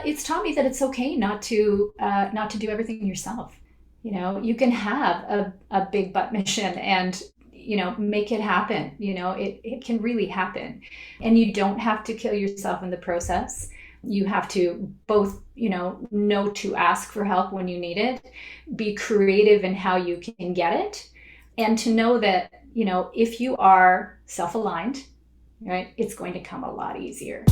it's taught me that it's okay not to do everything yourself. You can have a big butt mission and make it happen. It can really happen, and you don't have to kill yourself in the process. You have to both know to ask for help when you need it, be creative in how you can get it, and to know that if you are self-aligned, right, it's going to come a lot easier.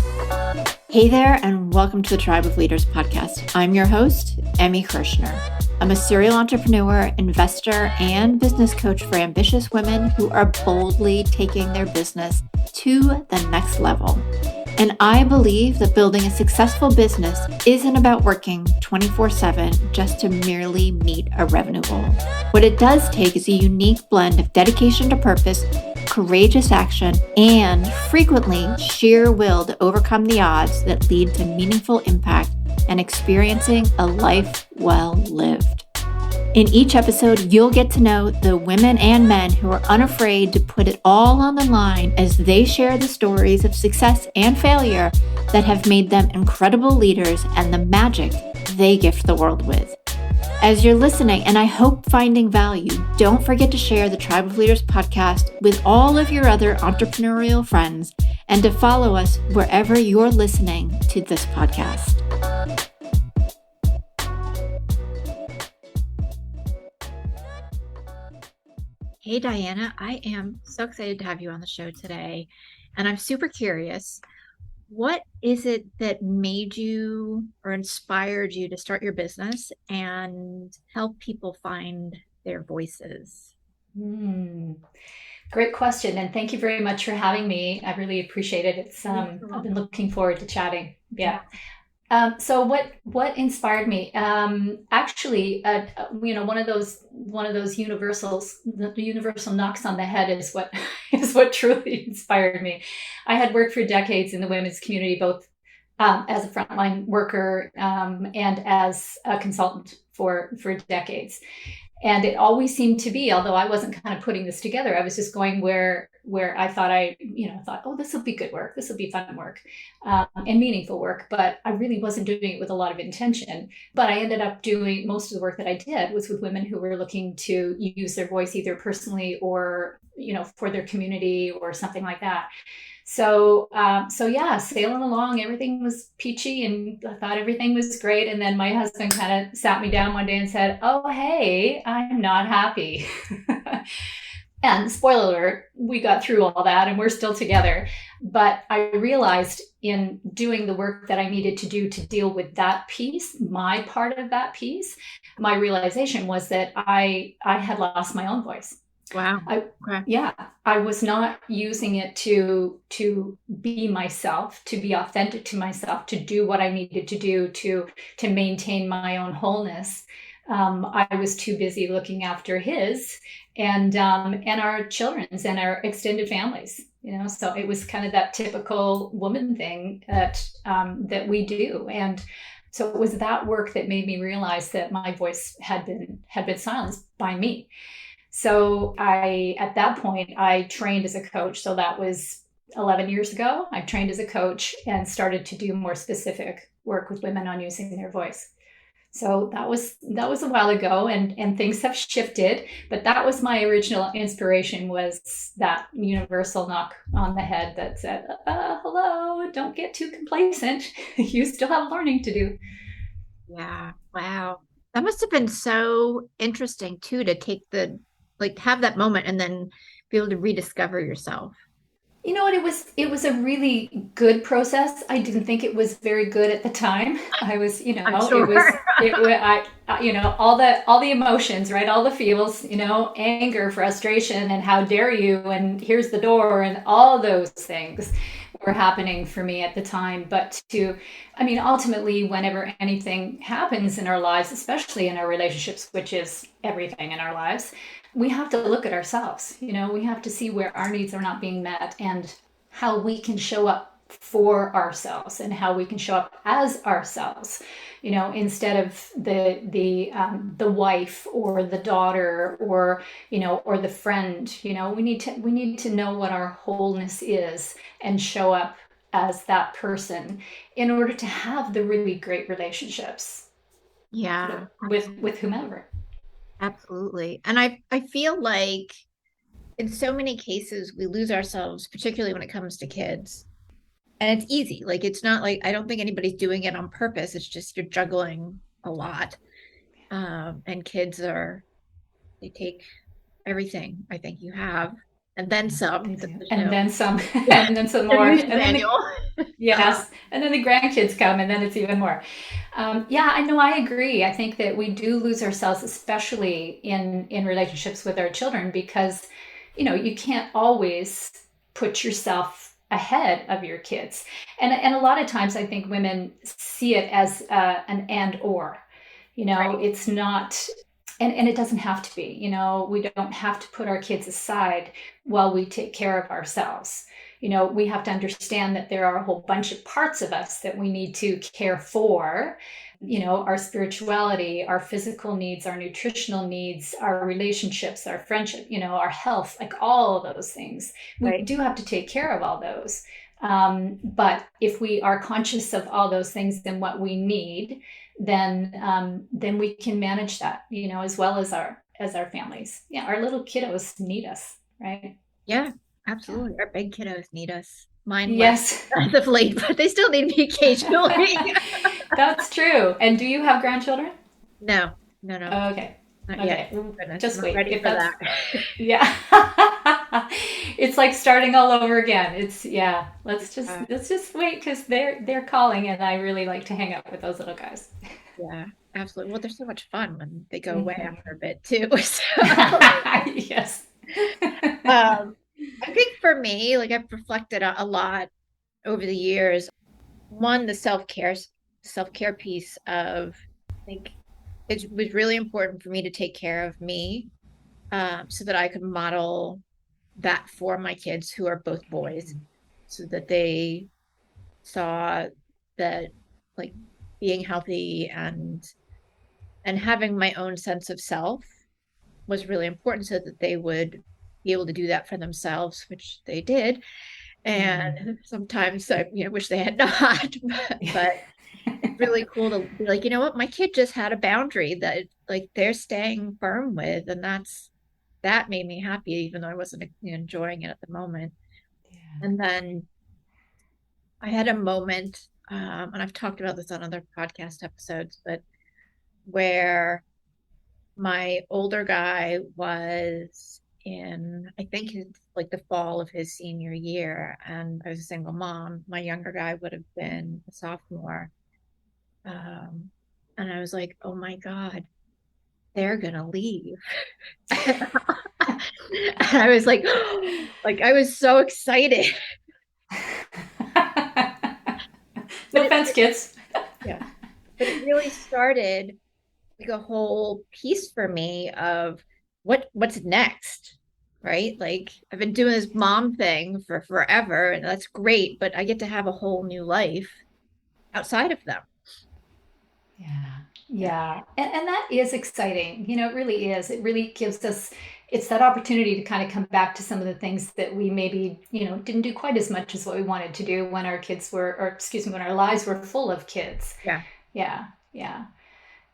Hey there, and welcome to the Tribe of Leaders podcast. I'm your host, Emmy Kirshner. I'm a serial entrepreneur, investor, and business coach for ambitious women who are boldly taking their business to the next level. And I believe that building a successful business isn't about working 24/7 just to merely meet a revenue goal. What it does take is a unique blend of dedication to purpose, courageous action, and frequently sheer will to overcome the odds that lead to meaningful impact and experiencing a life well lived. In each episode, you'll get to know the women and men who are unafraid to put it all on the line as they share the stories of success and failure that have made them incredible leaders and the magic they gift the world with. As you're listening, and I hope finding value, don't forget to share the Tribe of Leaders podcast with all of your other entrepreneurial friends and to follow us wherever you're listening to this podcast. Hey, Dianna, I am so excited to have you on the show today. And I'm super curious, what is it that made you or inspired you to start your business and help people find their voices? Great question. And thank you very much for having me. I really appreciate it. I've been looking forward to chatting. Yeah. So what inspired me? Actually, one of those universals, the universal knocks on the head is what truly inspired me. I had worked for decades in the women's community, both as a frontline worker and as a consultant for decades. And it always seemed to be, although I wasn't kind of putting this together, I was just going where I thought oh, this will be good work. This will be fun work and meaningful work. But I really wasn't doing it with a lot of intention. But I ended up doing most of the work that I did was with women who were looking to use their voice either personally or, for their community or something like that. So yeah, sailing along, everything was peachy and I thought everything was great. And then my husband kind of sat me down one day and said, oh, hey, I'm not happy. And spoiler alert, we got through all that and we're still together. But I realized in doing the work that I needed to do to deal with that piece, my part of that piece, my realization was that I had lost my own voice. Wow. I was not using it to be myself, to be authentic to myself, to do what I needed to do to maintain my own wholeness. I was too busy looking after his and our children's and our extended families. So it was kind of that typical woman thing that we do. And so it was that work that made me realize that my voice had been silenced by me. So at that point, I trained as a coach. So that was 11 years ago. I trained as a coach and started to do more specific work with women on using their voice. So that was a while ago and things have shifted, but that was my original inspiration, was that universal knock on the head that said, hello, don't get too complacent. You still have learning to do. Yeah. Wow. That must have been so interesting too, to take have that moment and then be able to rediscover yourself. You know what? It was a really good process. I didn't think it was very good at the time. I was, I'm sure. all the emotions, right? All the feels, anger, frustration, and how dare you, and here's the door, and all those things were happening for me at the time. But ultimately, whenever anything happens in our lives, especially in our relationships, which is everything in our lives, we have to look at ourselves. We have to see where our needs are not being met and how we can show up for ourselves and how we can show up as ourselves, instead of the wife or the daughter or the friend. We need to know what our wholeness is and show up as that person in order to have the really great relationships Yeah, with whomever. absolutely. And I feel like in so many cases we lose ourselves, particularly when it comes to kids. And it's easy. Like it's not like I don't think anybody's doing it on purpose. It's just you're juggling a lot. And kids are they take everything I think you have and then some. They do. There's And no then some, yeah, and then some no more. use And then manual. yes, and then the grandkids come, and then it's even more. Yeah, I know. I agree. I think that we do lose ourselves, especially in relationships with our children, because you can't always put yourself ahead of your kids, and a lot of times I think women see it as an and or. Right. It's not. And it doesn't have to be, we don't have to put our kids aside while we take care of ourselves. We have to understand that there are a whole bunch of parts of us that we need to care for, our spirituality, our physical needs, our nutritional needs, our relationships, our friendship, our health, like all of those things. We Right. do have to take care of all those. But if we are conscious of all those things and what we need, then we can manage that, as well as our families. Yeah, our little kiddos need us, right? Yeah, Yeah. absolutely. Our big kiddos need us. Mine less Yes. as of late, but they still need me occasionally. That's true. And do you have grandchildren? No, no, no, Okay. not yet. Okay. Well, Goodness, I'm just not wait. ready If for that's that. yeah. It's like starting all over again. It's yeah. Uh, Let's just wait because they're calling, and I really like to hang out with those little guys. yeah, absolutely. Well, they're so much fun when they go away Mhm. after a bit too. Yes. Um, I think for me, like I've reflected a lot over the years. One, the self-care piece of I think it was really important for me to take care of me, so that I could model that for my kids who are both boys, so that they saw that like being healthy and having my own sense of self was really important so that they would be able to do that for themselves, which they did. Mhm. And sometimes I, wish they had not, but it's really cool to be like, you know what, my kid just had a boundary that like they're staying firm with, and that made me happy, even though I wasn't enjoying it at the moment. Yeah. And then I had a moment, and I've talked about this on other podcast episodes, but where my older guy was in, I think his like the fall of his senior year, and I was a single mom. My younger guy would have been a sophomore. Um, and I was like, oh my God, they're gonna leave. And I was like I was so excited. No But it offense, kids. yeah, but it really started like a whole piece for me of what's next, right? Like I've been doing this mom thing for forever, and that's great, but I get to have a whole new life outside of them. Yeah. Yeah. Yeah. And that is exciting. It really is. It really gives us, it's that opportunity to kind of come back to some of the things that we maybe, didn't do quite as much as what we wanted to do when our kids were, or excuse me, when our lives were full of kids. Yeah. Yeah. Yeah.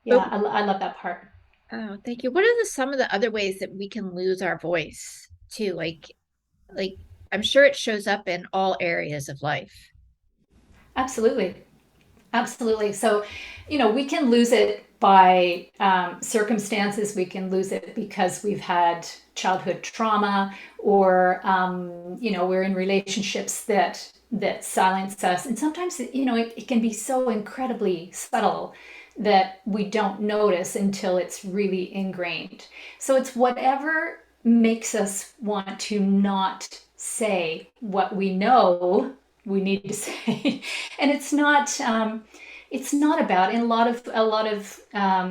But Yeah. I love that part. oh, thank you. What are some of the other ways that we can lose our voice too? Like I'm sure it shows up in all areas of life. Absolutely. Absolutely. So, we can lose it by circumstances. We can lose it because we've had childhood trauma, or we're in relationships that silence us. And sometimes, it can be so incredibly subtle that we don't notice until it's really ingrained. So it's whatever makes us want to not say what we know we need to say. And it's not about, and a lot of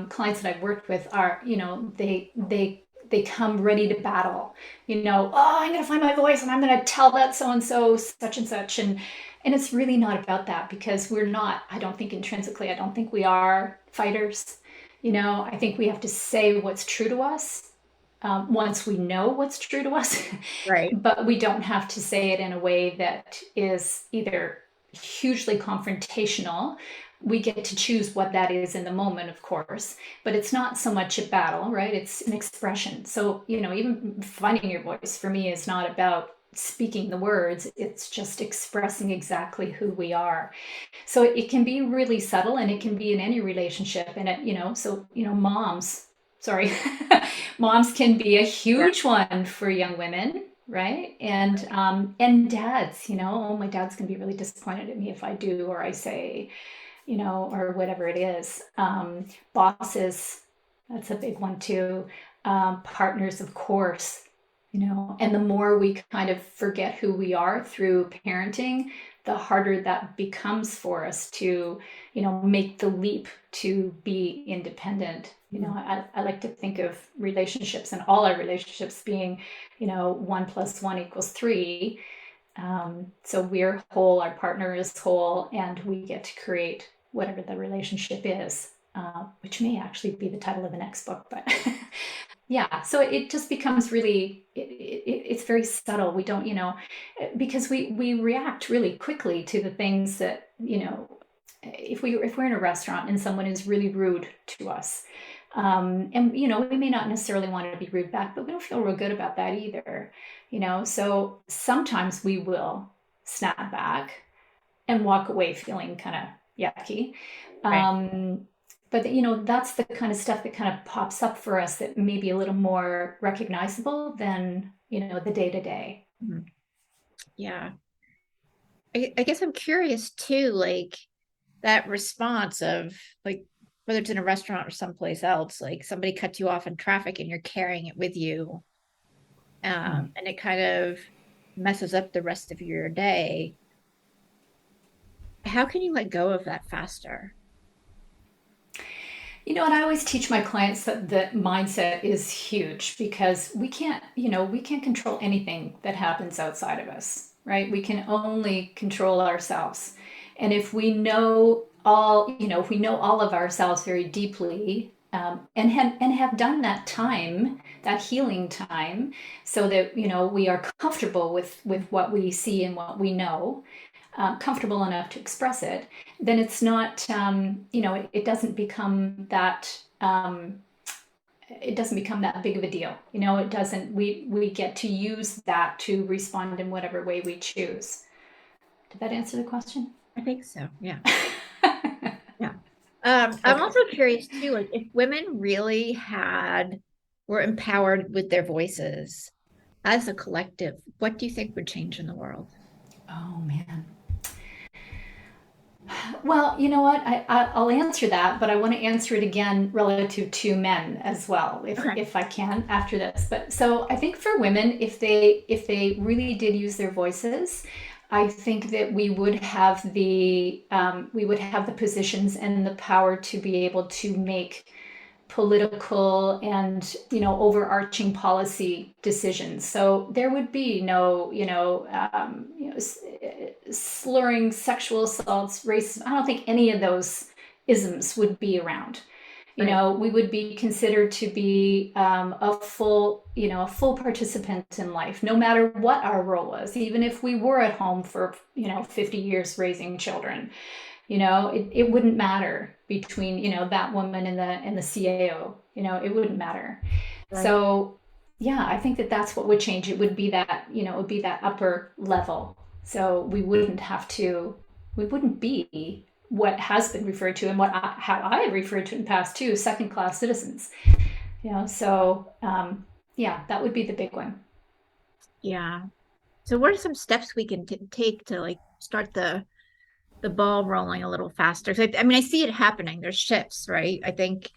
clients that I've worked with are, they come ready to battle, oh, I'm going to find my voice and I'm going to tell that so and so such and such. And it's really not about that, because we're not, I don't think intrinsically, I don't think we are fighters. I think we have to say what's true to us, once we know what's true to us. Right. But we don't have to say it in a way that is either hugely confrontational. We get to choose what that is in the moment, of course, but it's not so much a battle, right? It's an expression. So, even finding your voice for me is not about speaking the words, it's just expressing exactly who we are. So it can be really subtle, and it can be in any relationship. And moms, sorry, moms can be a Yeah. huge one for young women, right? And dads, oh, my dad's gonna be really disappointed at me if I do or I say, or whatever it is. Bosses, that's a big one too. Partners, of course, and the more we kind of forget who we are through parenting, the harder that becomes for us to, make the leap to be independent. I like to think of relationships and all our relationships being, 1 + 1 = 3. So we're whole, our partner is whole, and we get to create whatever the relationship is, which may actually be the title of the next book. But yeah, so it just becomes really, it's very subtle. We don't, because we react really quickly to the things that, if we're in a restaurant and someone is really rude to us, and we may not necessarily want to be rude back, but we don't feel real good about that either. So sometimes we will snap back and walk away feeling kind of yucky. Right. But that's the kind of stuff that kind of pops up for us that may be a little more recognizable than the day to day. Yeah. I guess I'm curious too, like that response of like whether it's in a restaurant or someplace else, like somebody cuts you off in traffic and you're carrying it with you, and it kind of messes up the rest of your day. How can you let go of that faster? And I always teach my clients that mindset is huge, because we can't control anything that happens outside of us, right? We can only control ourselves. And if we know all of ourselves very deeply, and have done that time, that healing time, so that we are comfortable with what we see and what we know, comfortable enough to express it, then it's not, it doesn't become that. It doesn't become that big of a deal. It doesn't. We get to use that to respond in whatever way we choose. Did that answer the question? I think so. Yeah. Yeah. I'm Okay. also curious too, like if women really were empowered with their voices as a collective, what do you think would change in the world? Oh man. Well, you know what? I'll answer that, but I want to answer it again relative to men as well, Okay. if I can after this. But so I think for women, if they really did use their voices, I think that we would have the positions and the power to be able to make political and overarching policy decisions. So there would be no slurring, sexual assaults, racism. I don't think any of those isms would be around. Right. We would be considered to be a full participant in life, no matter what our role was, even if we were at home for 50 years raising children. It wouldn't matter between that woman and the CAO. It wouldn't matter. Right. So yeah, I think that's what would change. It would be that upper level. So we wouldn't be what has been referred to, and how I have referred to in the past too, second class citizens. So yeah, that would be the big one. Yeah. So what are some steps we can take to like start the ball rolling a little faster? So, I mean, I see it happening. There's shifts, right? I think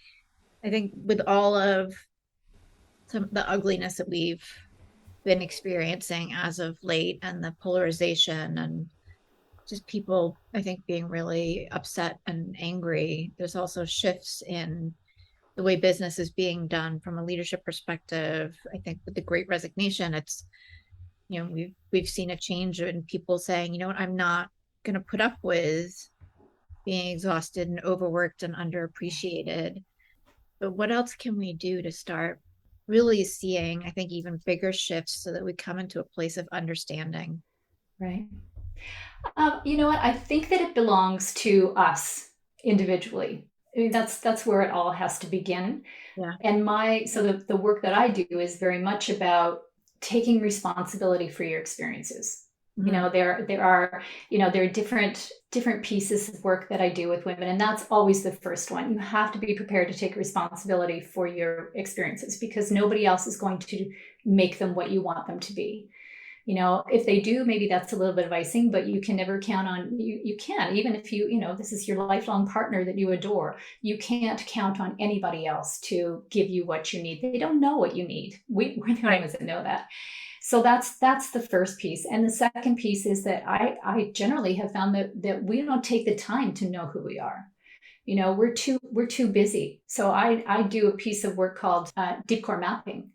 with all of some of the ugliness that we've been experiencing as of late and the polarization and just people, I think, being really upset and angry, there's also shifts in the way business is being done from a leadership perspective. I think with the great resignation, it's, we've seen a change in people saying, you know what, I'm not going to put up with being exhausted and overworked and underappreciated. But what else can we do to start really seeing, I think, even bigger shifts so that we come into a place of understanding? Right. You know what? I think that it belongs to us individually. I mean, that's where it all has to begin. Yeah. And the work that I do is very much about taking responsibility for your experiences. You Mhm. know, there are, there are different pieces of work that I do with women, and that's always the first one. You have to be prepared to take responsibility for your experiences because nobody else is going to make them what you want them to be. If they do, maybe that's a little bit of icing, but you can never count on you can, even if this is your lifelong partner that you adore, you can't count on anybody else to give you what you need. They don't know what you need. We're the only Right. ones that know that. So that's the first piece. And the second piece is that I generally have found that we don't take the time to know who we are. We're too busy. So I do a piece of work called deep core mapping,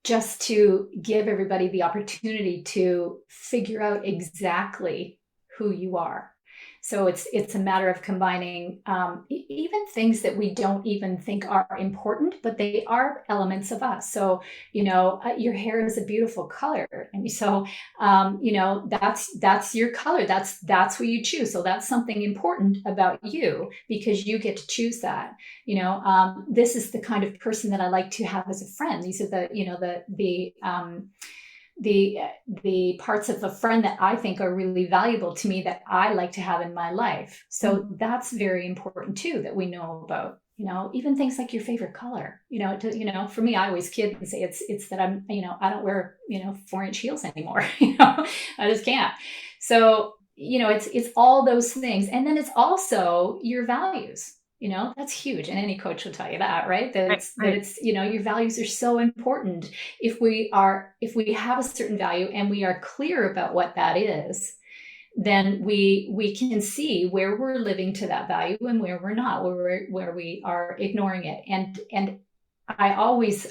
just to give everybody the opportunity to figure out exactly who you are. So it's a matter of combining even things that we don't even think are important, but they are elements of us. So your hair is a beautiful color, and so that's your color. That's what you choose. So that's something important about you because you get to choose that. This is the kind of person that I like to have as a friend. These are the the parts of a friend that I think are really valuable to me that I like to have in my life. So Mhm. that's very important too, that we know about. Even things like your favorite color. For me, I always kid and say it's that I don't wear 4-inch heels anymore. I just can't. So it's all those things, and then it's also your values. That's huge, and any coach will tell you that, right? That Right. it's that Right. it's your values are so important. If we have a certain value and we are clear about what that is, then we can see where we're living to that value and where we're not, where we are ignoring it. And I always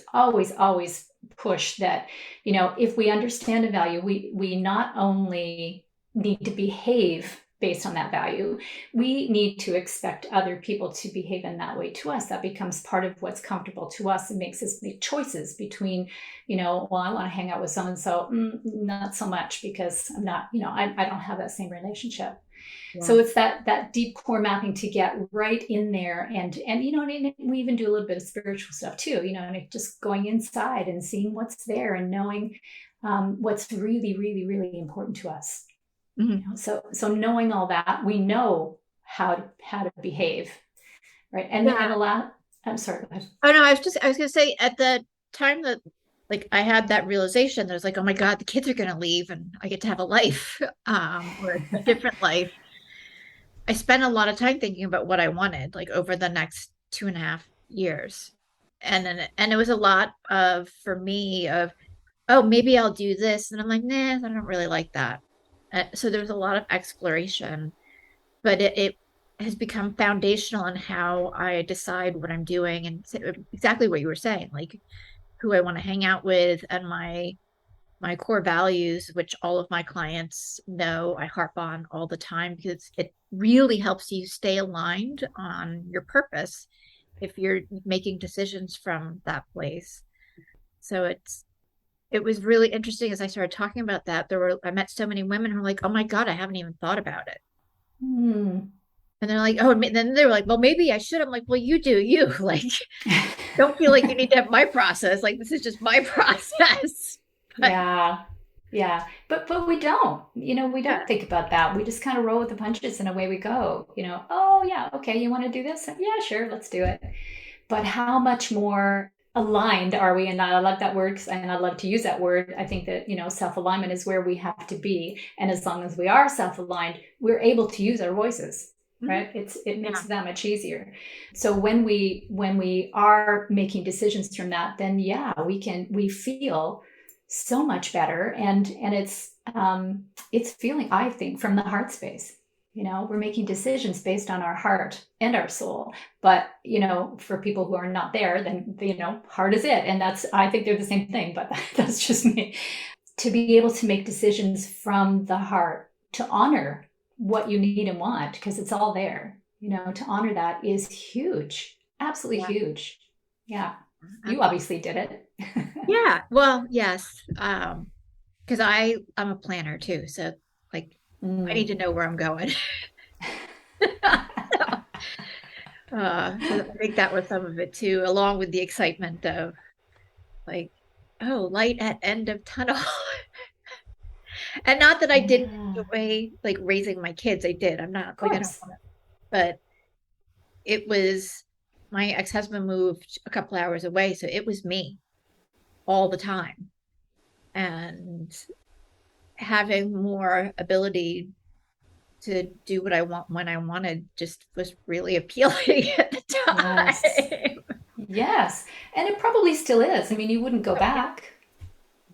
push that, if we understand a value, we not only need to behave based on that value, we need to expect other people to behave in that way to us. That becomes part of what's comfortable to us and makes us make choices between, well, I want to hang out with someone, so not so much because I'm not, I don't have that same relationship. Yeah. So it's that deep core mapping to get right in there, and we even do a little bit of spiritual stuff too, and just going inside and seeing what's there and knowing what's really, really, really important to us. Mhm. So knowing all that, we know how to behave, right? And Yeah. a lot. I'm sorry. Go ahead. Oh no, I was gonna say at the time that like I had that realization, there's like, oh my God, the kids are gonna leave and I get to have a life, or a different life. I spent a lot of time thinking about what I wanted, like over the next 2.5 years. And it was a lot of for me of, oh, maybe I'll do this. And I'm like, nah, I don't really like that. So there's a lot of exploration, but it has become foundational in how I decide what I'm doing and exactly what you were saying, like who I want to hang out with and my core values, which all of my clients know I harp on all the time because it really helps you stay aligned on your purpose if you're making decisions from that place. So it was really interesting as I started talking about that. I met so many women who were like, "Oh my God, I haven't even thought about it." Hmm. And they're like, "Oh," and then they were like, "Well, maybe I should." I'm like, "Well, you do you." Like, don't feel like you need to have my process. Like, this is just my process. But Yeah. Yeah. But we don't. We yeah, don't think about that. We just kind of roll with the punches and away we go. Oh yeah, okay, you want to do this? Yeah, sure, let's do it. But how much more aligned are we? And I love that word, and I love to use that word. I think that, self-alignment is where we have to be. And as long as we are self-aligned, we're able to use our voices. mhm, Right? It makes yeah, it that much easier. So when we are making decisions from that, then yeah, we feel so much better, and it's feeling, I think, from the heart space. We're making decisions based on our heart and our soul. But for people who are not there, then heart is it, and I think they're the same thing, but that's just me. To be able to make decisions from the heart, to honor what you need and want, because it's all there. To honor that is huge, absolutely yeah. huge. Yeah, Uh, you obviously did it. Yeah, well, yes. Because I'm a planner too. So like I need to know where I'm going. So I think that was some of it too, along with the excitement of like, oh, light at end of tunnel. And not that I didn't Yeah, enjoy like raising my kids. I did. I'm not of like I don't course. want to, but it was my ex-husband moved a couple hours away, so it was me all the time. And having more ability to do what I want when I wanted just was really appealing at the Yes. time. Yes. And it probably still is. I mean, you wouldn't go Oh, yeah. back.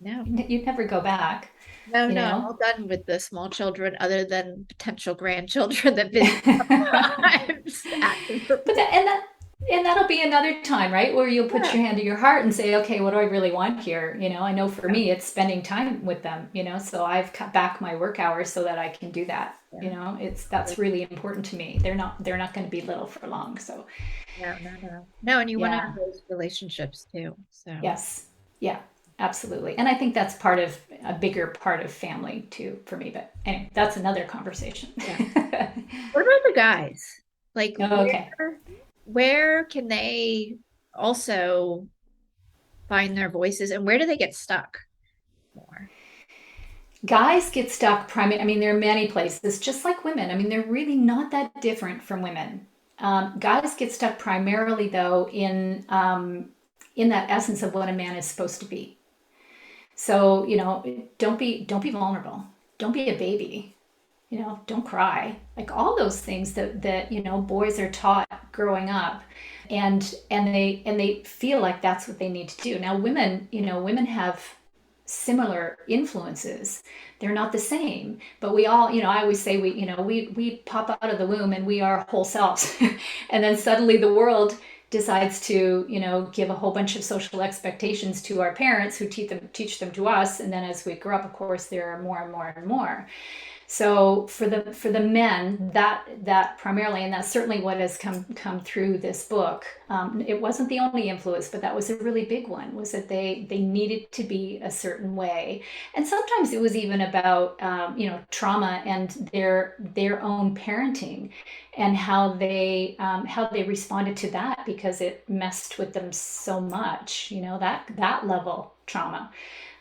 No, You'd never go back, no, you no. I'm know? all done with the small children, other than potential grandchildren that visit But sometimes asking for that, and that'll be another time, right? Where you'll put yeah, your hand to your heart and say, okay, what do I really want here? You know, I know for yeah, me, it's spending time with them, you know, so I've cut back my work hours so that I can do that. yeah. You know, that's really important to me. They're not going to be little for long. So No, no, no. No, and you want to have yeah. those relationships too. So Yes. Yeah, absolutely. And I think that's part of a bigger part of family too for me. But anyway, that's another conversation. yeah. What about the guys? Like Okay. where can they also find their voices, and where do they get stuck more? Guys get stuck I mean, there are many places, just like women. I mean, they're really not that different from women. Guys get stuck primarily, though, in that essence of what a man is supposed to be. So, you know, don't be vulnerable. Don't be a baby. You know, don't cry. Like all those things that you know boys are taught growing up, and they feel like that's what they need to do. Now, women, you know, women have similar influences. They're not the same, but we all, you know, I always say we pop out of the womb and we are whole selves, and then suddenly the world decides to, you know, give a whole bunch of social expectations to our parents who teach them to us, and then as we grow up, of course, there are more and more and more. So for the men, that primarily, and that's certainly what has come through this book. It wasn't the only influence, but that was a really big one. Was that they needed to be a certain way, and sometimes it was even about you know, trauma and their own parenting, and how they responded to that because it messed with them so much. You know, that level trauma,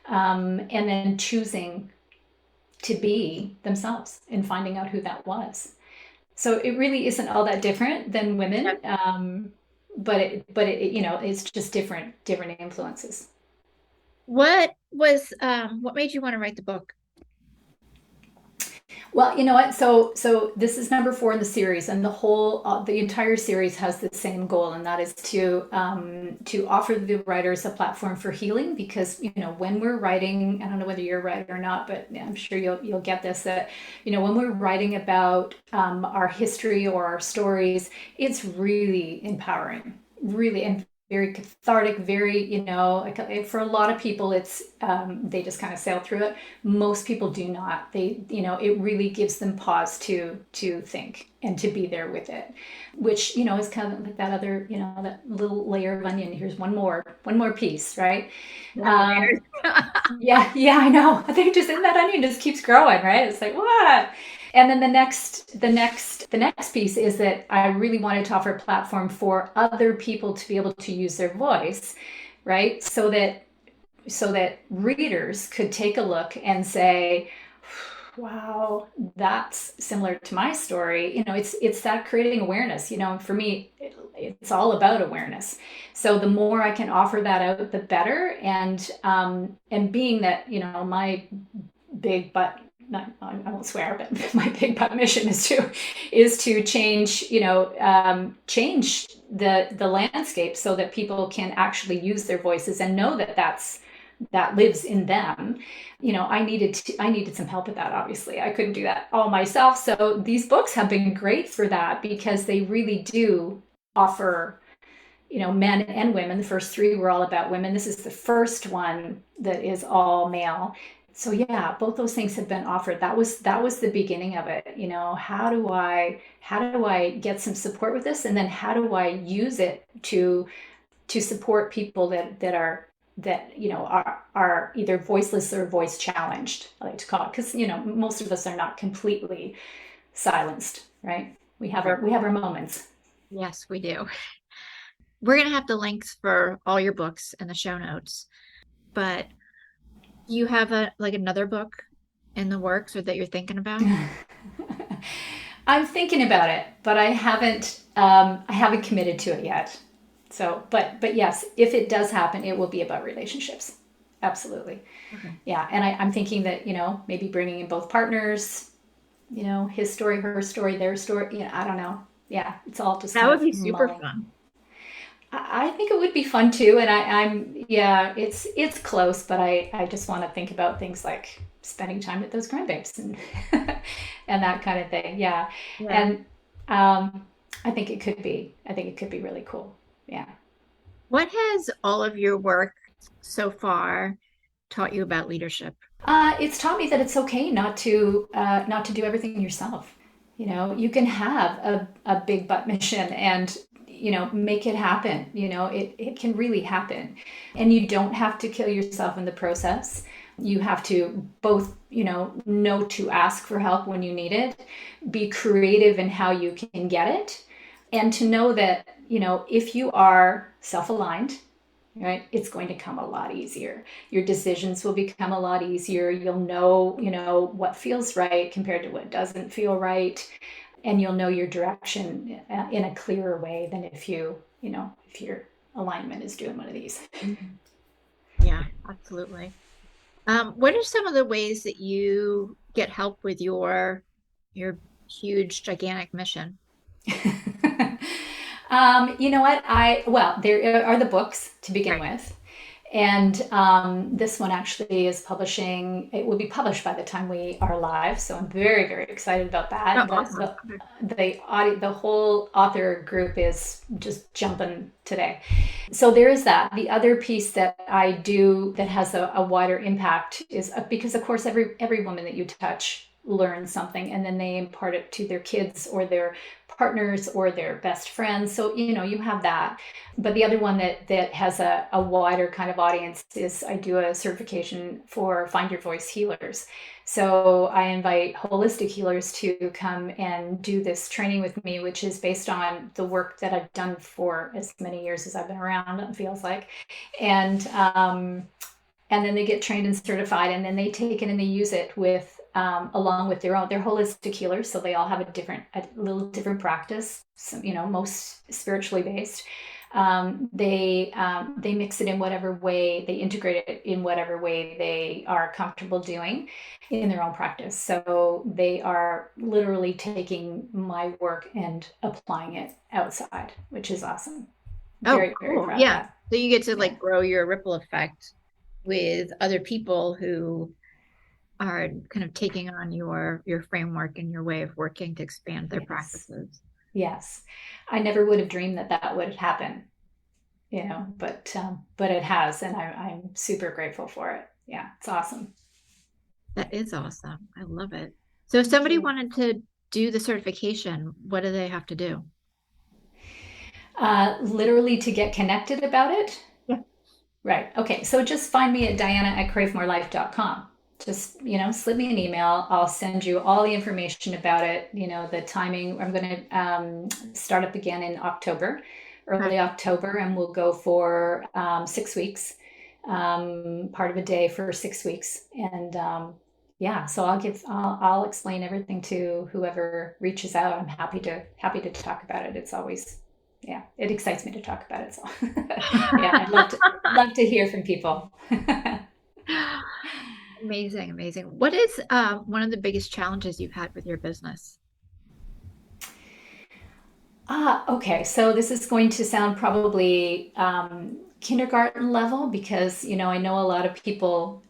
and then choosing to be themselves and finding out who that was. So it really isn't all that different than Yeah. women, but it, you know, it's just different influences. What made you want to write the book? Well, you know what? So this is number 4 in the series, and the entire series has the same goal, and that is to offer the writers a platform for healing. Because you know, when we're writing, I don't know whether you're a writer or not, but I'm sure you'll get this, that you know, when we're writing about our history or our stories, it's really empowering, really, and very cathartic, very, you know, like for a lot of people, it's they just kind of sail through it. Most people do not. They, you know, it really gives them pause to think and to be there with it, which, you know, is kind of like that other, you know, that little layer of onion. Here's one more piece, right? More um layers. yeah, yeah, I know. I think just in that onion just keeps growing, right? It's like what? And then the next piece is that I really wanted to offer a platform for other people to be able to use their voice, right? So that readers could take a look and say, wow, that's similar to my story. You know, it's that creating awareness. You know, for me, it's all about awareness. So the more I can offer that out, the better. And being that, you know, my big but not, I won't swear, but my big but mission is to change, you know, change the landscape so that people can actually use their voices and know that lives in them. You know, I needed some help with that. Obviously, I couldn't do that all myself. So these books have been great for that because they really do offer, you know, men and women. The first 3 were all about women. This is the first one that is all male. So yeah, both those things have been offered. That was the beginning of it. You know, how do I get some support with this, and then how do I use it to support people that are that are either voiceless or voice challenged, I like to call it, because most of us are not completely silenced, right? We have our moments. Yes, we do. We're going to have the links for all your books in the show notes, but do you have another book in the works or that you're thinking about? I'm thinking about it, but I haven't committed to it yet. So, but yes, if it does happen, it will be about relationships. Absolutely. Okay. Yeah. And I'm thinking that, maybe bringing in both partners, his story, her story, their story, I don't know. Yeah. It's all just That kind would of be super mulling. fun. I think it would be fun too. And yeah, it's close, but I just want to think about things like spending time with those grandbabies and, and that kind of thing. Yeah. Yeah. And, I think it could be really cool. Yeah. What has all of your work so far taught you about leadership? It's taught me that it's okay not to do everything yourself. You can have a big butt mission and make it happen. It can really happen, and you don't have to kill yourself in the process. You have to both know to ask for help when you need it, be creative in how you can get it, and to know that if you are self-aligned, right, it's going to come a lot easier. Your decisions will become a lot easier. You'll know what feels right compared to what doesn't feel right, and you'll know your direction in a clearer way than if your alignment is doing one of these. Mhm. Yeah, absolutely. What are some of the ways that you get help with your huge, gigantic mission? You know what? Well, there are the books to begin Right. with. And this one actually is publishing, it will be published by the time we are live. So I'm very, very excited about Oh, that. awesome. Okay. The whole author group is just jumping today. So there is that. The other piece that I do that has a wider impact is because, of course, every woman that you touch learns something, and then they impart it to their kids or their partners or their best friends. So you have that. But the other one that has a wider kind of audience is I do a certification for Find Your Voice healers. So I invite holistic healers to come and do this training with me, which is based on the work that I've done for as many years as I've been around, it feels like. And then they get trained and certified, and then they take it and they use it with along with their holistic healers. So they all have a little different practice. Some, most spiritually based. They mix it in whatever way, they integrate it in whatever way they are comfortable doing in their own practice. So they are literally taking my work and applying it outside, which is awesome. Oh, Very, very cool. proud of Yeah. that. So you get to Yeah. grow your ripple effect with other people who are kind of taking on your framework and your way of working to expand their Yes. practices. Yes. I never would have dreamed that would happen, but it has, and I'm super grateful for it. Yeah, it's awesome. That is awesome. I love it. So if Thank somebody you. wanted to do the certification, what do they have to do? Literally to get connected about it. Yeah. Right. Okay. So just find me at Dianna@cravemorelife.com. Just, slip me an email. I'll send you all the information about it. The timing. I'm going to start up again in October, Okay. early October, and we'll go for 6 weeks, part of a day for 6 weeks. And yeah, so I'll explain everything to whoever reaches out. I'm happy to talk about it. It's always, yeah, it excites me to talk about it. So yeah, I'd love to hear from people. Amazing, amazing. What is one of the biggest challenges you've had with your business? Okay. So this is going to sound probably kindergarten level because, I know a lot of people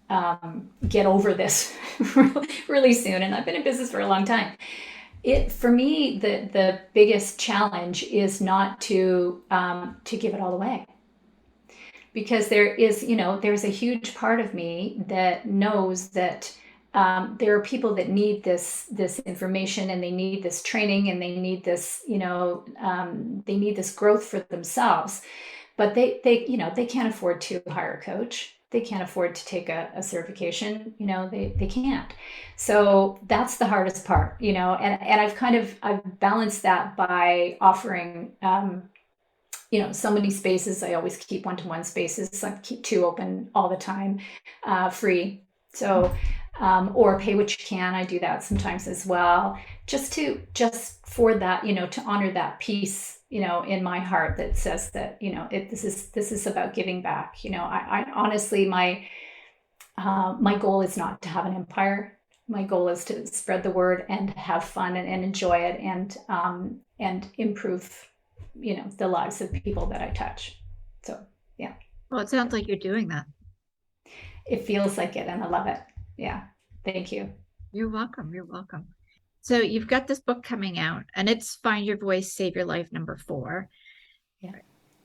get over this really soon, and I've been in business for a long time. For me, the biggest challenge is not to give it all away, because there's a huge part of me that knows that there are people that need this information, and they need this training, and they need this growth for themselves. but they can't afford to hire a coach. They can't afford to take a certification. They can't. So that's the hardest part, and I've balanced that by offering, so many spaces. I always keep one-to-one spaces. I keep two open all the time, free. So, or pay what you can. I do that sometimes as well, just for that, to honor that piece, in my heart that says that, this is about giving back. I honestly, my goal is not to have an empire. My goal is to spread the word and have fun and enjoy it, and improve, the lives of people that I touch. So, yeah. Well, it sounds like you're doing that. It feels like it, and I love it. Yeah. Thank you. You're welcome. You're welcome. So you've got this book coming out, and it's Find Your Voice, Save Your Life, #4. Yeah.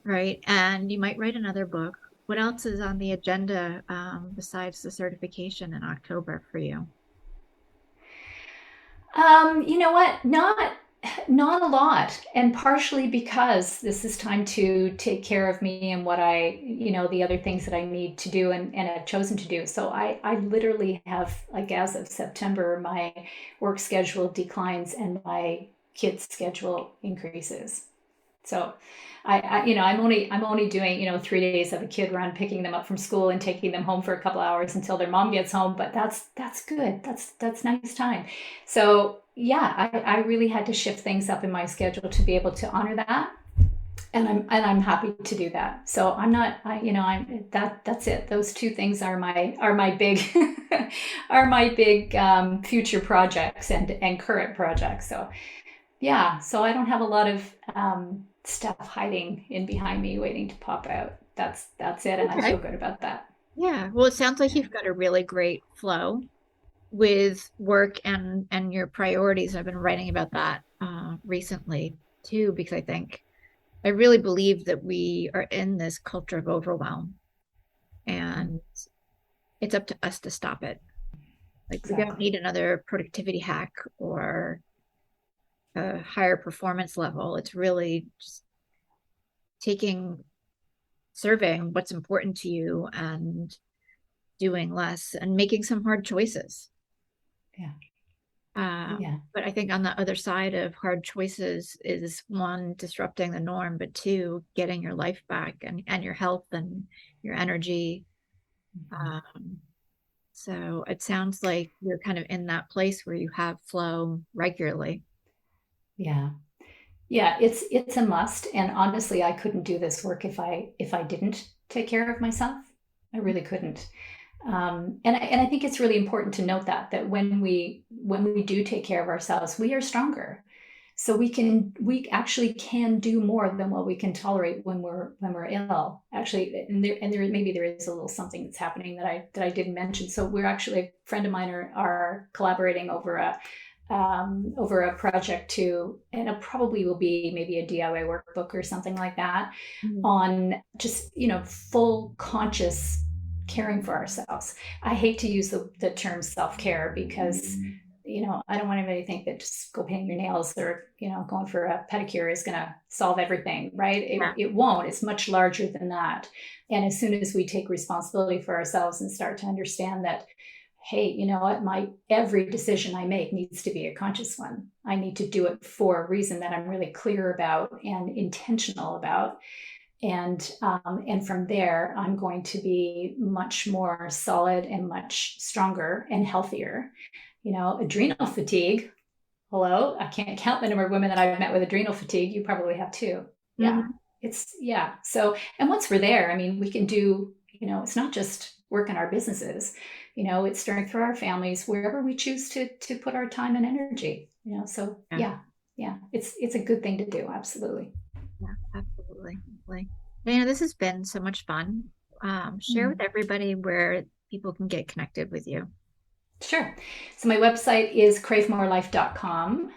Right. And you might write another book. What else is on the agenda besides the certification in October for you? You know what? Not a lot, and partially because this is time to take care of me and what the other things that I need to do, and I've chosen to do. So I literally have, like, as of September, my work schedule declines and my kids' schedule increases. So I'm only doing, 3 days of a kid run, picking them up from school and taking them home for a couple hours until their mom gets home. But that's good. That's nice time. So yeah, I really had to shift things up in my schedule to be able to honor that. And I'm happy to do that. So I'm not, that's it. Those two things are my big, are my big, future projects and current projects. So yeah, so I don't have a lot of, stuff hiding in behind me waiting to pop out. That's it, and I feel good about that. Yeah. Well, it sounds like you've got a really great flow with work and your priorities. I've been writing about that recently too, because I really believe that we are in this culture of overwhelm, and it's up to us to stop it. Like, we don't need another productivity hack or a higher performance level. It's really just surveying what's important to you and doing less and making some hard choices. Yeah. But I think on the other side of hard choices is, one, disrupting the norm, but two, getting your life back and your health and your energy. So it sounds like you're kind of in that place where you have flow regularly. Yeah. Yeah, it's a must. And honestly, I couldn't do this work if I didn't take care of myself. I really couldn't. And I think it's really important to note that when we do take care of ourselves, we are stronger. So we actually can do more than what we can tolerate when we're ill. Actually, and there maybe there is a little something that's happening that I didn't mention. So we're actually, a friend of mine are collaborating over a project and it probably will be maybe a DIY workbook or something like that, on just, full conscious caring for ourselves. I hate to use the term self-care because, I don't want anybody to think that just go painting your nails or, going for a pedicure is going to solve everything, right? It won't. It's much larger than that. And as soon as we take responsibility for ourselves and start to understand that, hey, you know what, every decision I make needs to be a conscious one. I need to do it for a reason that I'm really clear about and intentional about. And from there, I'm going to be much more solid and much stronger and healthier. Adrenal fatigue. Hello, I can't count the number of women that I've met with adrenal fatigue. You probably have too. Yeah, So, and once we're there, I mean, we can do, it's not just work in our businesses, it's strength for our families, wherever we choose to put our time and energy, so yeah, it's a good thing to do. Absolutely. Yeah, absolutely. Dianna, this has been so much fun. Share with everybody where people can get connected with you. Sure. So my website is cravemorelife.com,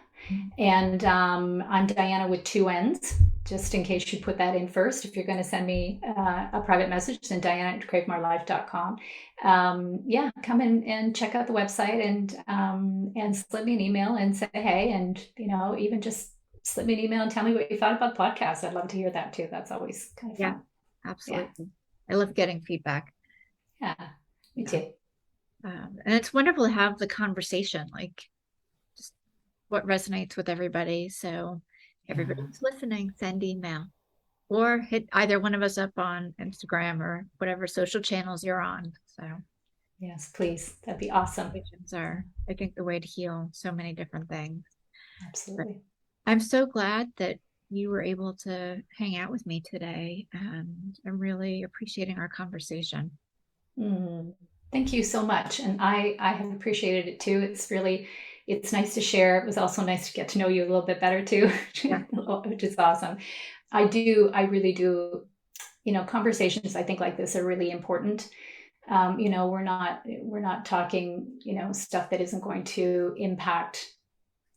and I'm Dianna with 2 N's, just in case you put that in first. If you're going to send me a private message, then Dianna@cravemorelife.com. Come in and check out the website, and slip me an email and say hey, and even just slip me an email and tell me what you thought about the podcast. I'd love to hear that too. That's always kind of fun. Absolutely. I love getting feedback. Yeah, me too. And it's wonderful to have the conversation, like just what resonates with everybody. So everybody who's listening, send email or hit either one of us up on Instagram or whatever social channels you're on. So yes, please. That'd be awesome. conversations are, I think, the way to heal so many different things. Absolutely. But I'm so glad that you were able to hang out with me today, and I'm really appreciating our conversation. Thank you so much. And I have appreciated it too. It's nice to share. It was also nice to get to know you a little bit better too, which is awesome. I really do, conversations I think like this are really important. We're not talking, stuff that isn't going to impact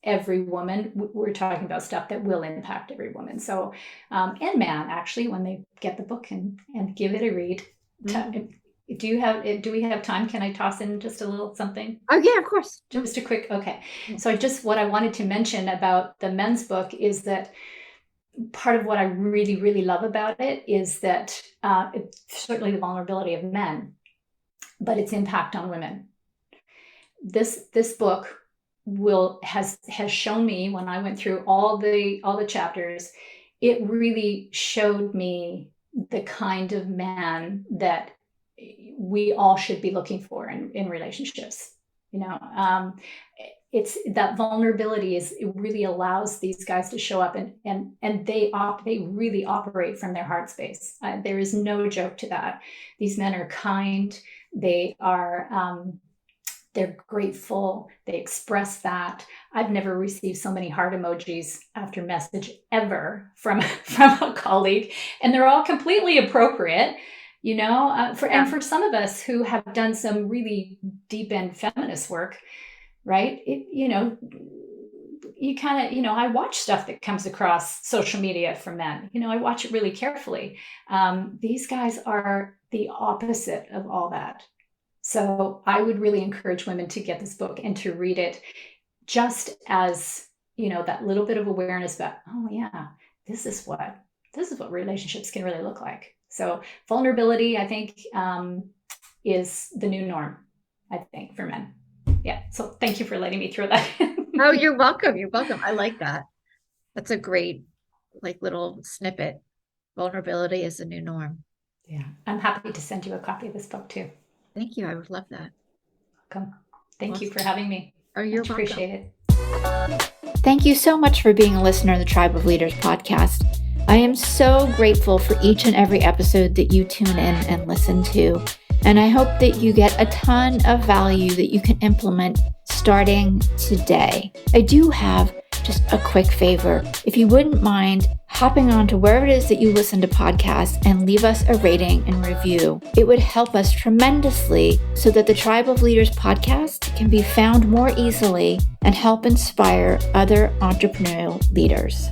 every woman. We're talking about stuff that will impact every woman. So, and man, actually, when they get the book and give it a read. Do we have time? Can I toss in just a little something? Oh yeah, of course. Just a quick, okay. So what I wanted to mention about the men's book is that part of what I really, really love about it is that it's certainly the vulnerability of men, but its impact on women. This book has shown me, when I went through all the chapters, it really showed me the kind of man that we all should be looking for in relationships. It's that vulnerability it really allows these guys to show up and they really operate from their heart space. There is no joke to that. These men are kind. They are they're grateful. They express that. I've never received so many heart emojis after message ever from a colleague, and they're all completely appropriate. And for some of us who have done some really deep end feminist work, right? You kind of, I watch stuff that comes across social media from men. I watch it really carefully. These guys are the opposite of all that. So I would really encourage women to get this book and to read it just as, that little bit of awareness about, oh yeah, this is what relationships can really look like. So vulnerability, I think, is the new norm, I think, for men. Yeah. So thank you for letting me throw that in. Oh, you're welcome. You're welcome. I like that. That's a great, little snippet. Vulnerability is the new norm. Yeah. I'm happy to send you a copy of this book too. Thank you. I would love that. Welcome. Thank you for having me. Oh, you're welcome. Appreciate it. Thank you so much for being a listener of the Tribe of Leaders podcast. I am so grateful for each and every episode that you tune in and listen to. And I hope that you get a ton of value that you can implement starting today. I do have just a quick favor. If you wouldn't mind hopping on to wherever it is that you listen to podcasts and leave us a rating and review, it would help us tremendously so that the Tribe of Leaders podcast can be found more easily and help inspire other entrepreneurial leaders.